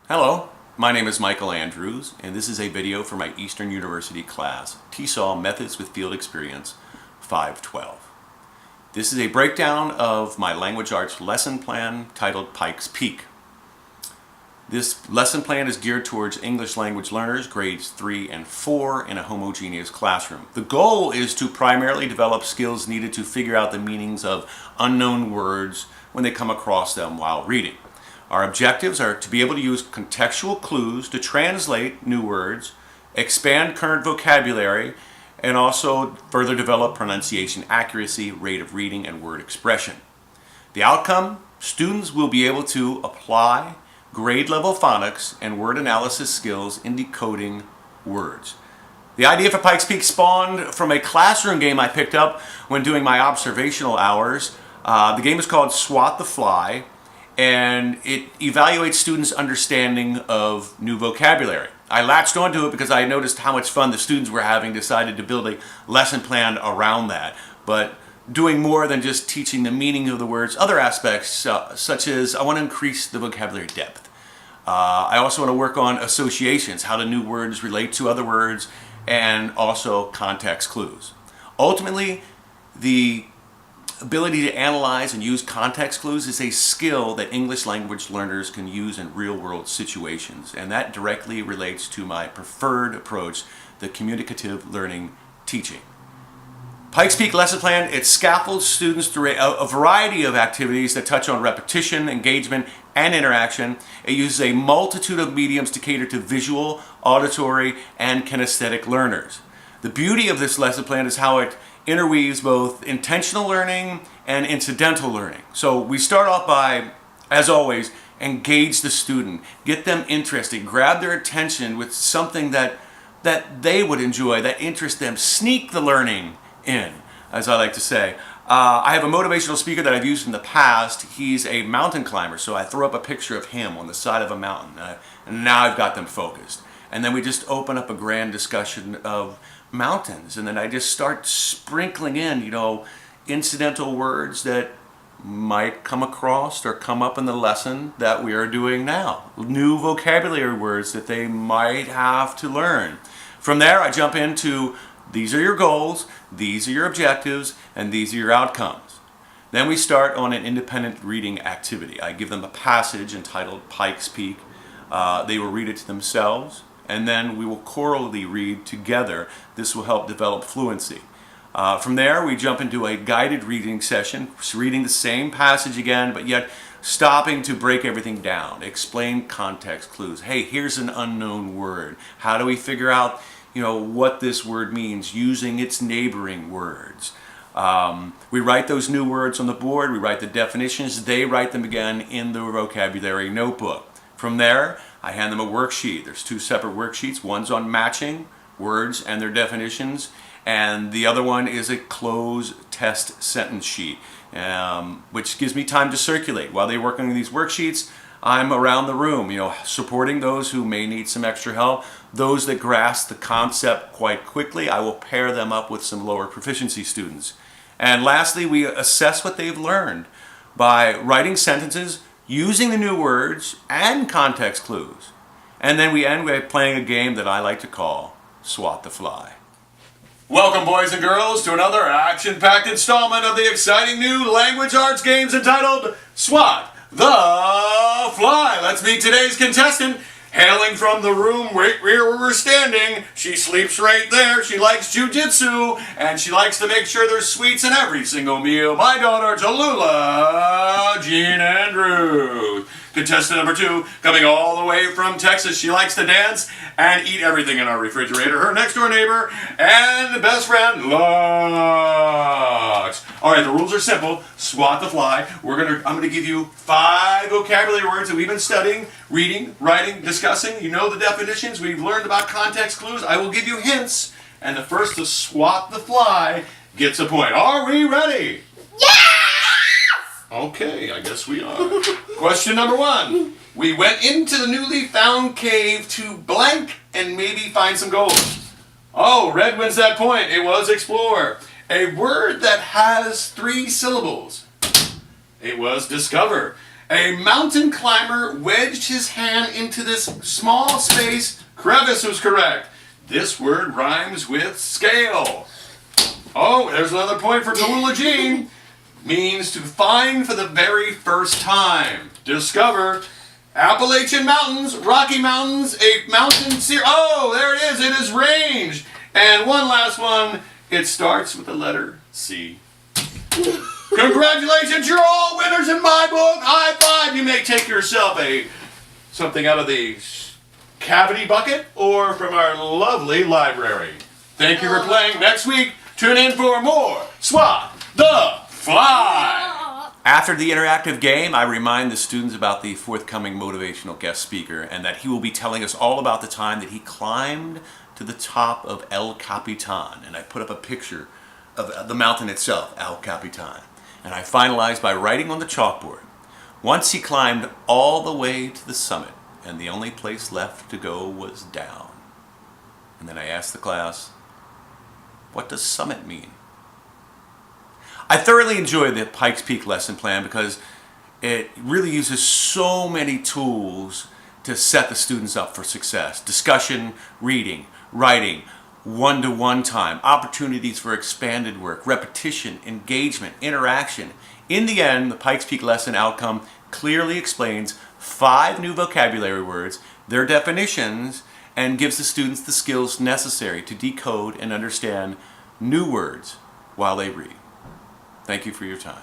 Hello, my name is Michael Andrews, and this is a video for my Eastern University class, TESOL Methods with Field Experience 512. This is a breakdown of my language arts lesson plan titled Pikes Peak. This lesson plan is geared towards English language learners, grades 3 and 4, in a homogeneous classroom. The goal is to primarily develop skills needed to figure out the meanings of unknown words when they come across them while reading. Our objectives are to be able to use contextual clues to translate new words, expand current vocabulary, and also further develop pronunciation accuracy, rate of reading, and word expression. The outcome: students will be able to apply grade-level phonics and word analysis skills in decoding words. The idea for Pikes Peak spawned from a classroom game I picked up when doing my observational hours. The game is called Swat the Fly, and it evaluates students' understanding of new vocabulary. I latched onto it because I noticed how much fun the students were having, decided to build a lesson plan around that. But doing more than just teaching the meaning of the words, other aspects such as I want to increase the vocabulary depth. I also want to work on associations, how the new words relate to other words, and also context clues. Ultimately, the ability to analyze and use context clues is a skill that English language learners can use in real-world situations, and that directly relates to my preferred approach, the communicative learning teaching. Pikes Peak lesson plan, it scaffolds students through a variety of activities that touch on repetition, engagement, and interaction. It uses a multitude of mediums to cater to visual, auditory, and kinesthetic learners. The beauty of this lesson plan is how it interweaves both intentional learning and incidental learning. So we start off by, as always, engage the student, get them interested, grab their attention with something that they would enjoy, that interests them, sneak the learning in, as I like to say. I have a motivational speaker that I've used in the past. He's a mountain climber, so I throw up a picture of him on the side of a mountain, and now I've got them focused. And then we just open up a grand discussion of mountains, and then I just start sprinkling in, incidental words that might come across or come up in the lesson that we are doing now. New vocabulary words that they might have to learn. From there, I jump into these are your goals, these are your objectives, and these are your outcomes. Then we start on an independent reading activity. I give them a passage entitled Pikes Peak. They will read it to themselves, and then we will chorally read together. This will help develop fluency. From there, we jump into a guided reading session, reading the same passage again, but yet stopping to break everything down, explain context clues. Hey, here's an unknown word. How do we figure out what this word means using its neighboring words? We write those new words on the board, we write the definitions, they write them again in the vocabulary notebook. From there, I hand them a worksheet. There's two separate worksheets. One's on matching words and their definitions, and the other one is a close test sentence sheet, which gives me time to circulate. While they're working on these worksheets, I'm around the room, supporting those who may need some extra help. Those that grasp the concept quite quickly, I will pair them up with some lower proficiency students. And lastly, we assess what they've learned by writing sentences, using the new words and context clues. And then we end by playing a game that I like to call Swat the Fly. Welcome, boys and girls, to another action-packed installment of the exciting new language arts games entitled Swat the Fly. Let's meet today's contestant. Hailing from the room right where we're standing, she sleeps right there. She likes jujitsu, and she likes to make sure there's sweets in every single meal. My daughter, Tallulah Jean Andrews. Contestant number 2, coming all the way from Texas. She likes to dance and eat everything in our refrigerator. Her next door neighbor and best friend, Lux. All right, the rules are simple. Swat the fly. I'm gonna give you 5 vocabulary words that we've been studying, reading, writing, discussing. You know the definitions. We've learned about context clues. I will give you hints, and the first to swat the fly gets a point. Are we ready? Yes! Okay, I guess we are. Question number 1. We went into the newly found cave to blank and maybe find some gold. Oh, red wins that point. It was explore. A word that has 3 syllables. It was discover. A mountain climber wedged his hand into this small space. Crevice was correct. This word rhymes with scale. Oh, there's another point for Tallulah Jean. Means to find for the very first time. Discover. Appalachian Mountains, Rocky Mountains, a mountain series. Oh, there it is. It is range. And one last one. It starts with the letter C. Congratulations, you're all winners in my book. High five. You may take yourself something out of the cavity bucket or from our lovely library. Thank you for playing. Next week, tune in for more Swat the Fly. After the interactive game, I remind the students about the forthcoming motivational guest speaker and that he will be telling us all about the time that he climbed to the top of El Capitan. And I put up a picture of the mountain itself, El Capitan. And I finalized by writing on the chalkboard. Once he climbed all the way to the summit, and the only place left to go was down. And then I asked the class, what does summit mean? I thoroughly enjoyed the Pikes Peak lesson plan because it really uses so many tools to set the students up for success. Discussion, reading, writing, one-to-one time, opportunities for expanded work, repetition, engagement, interaction. In the end, the Pikes Peak lesson outcome clearly explains 5 new vocabulary words, their definitions, and gives the students the skills necessary to decode and understand new words while they read. Thank you for your time.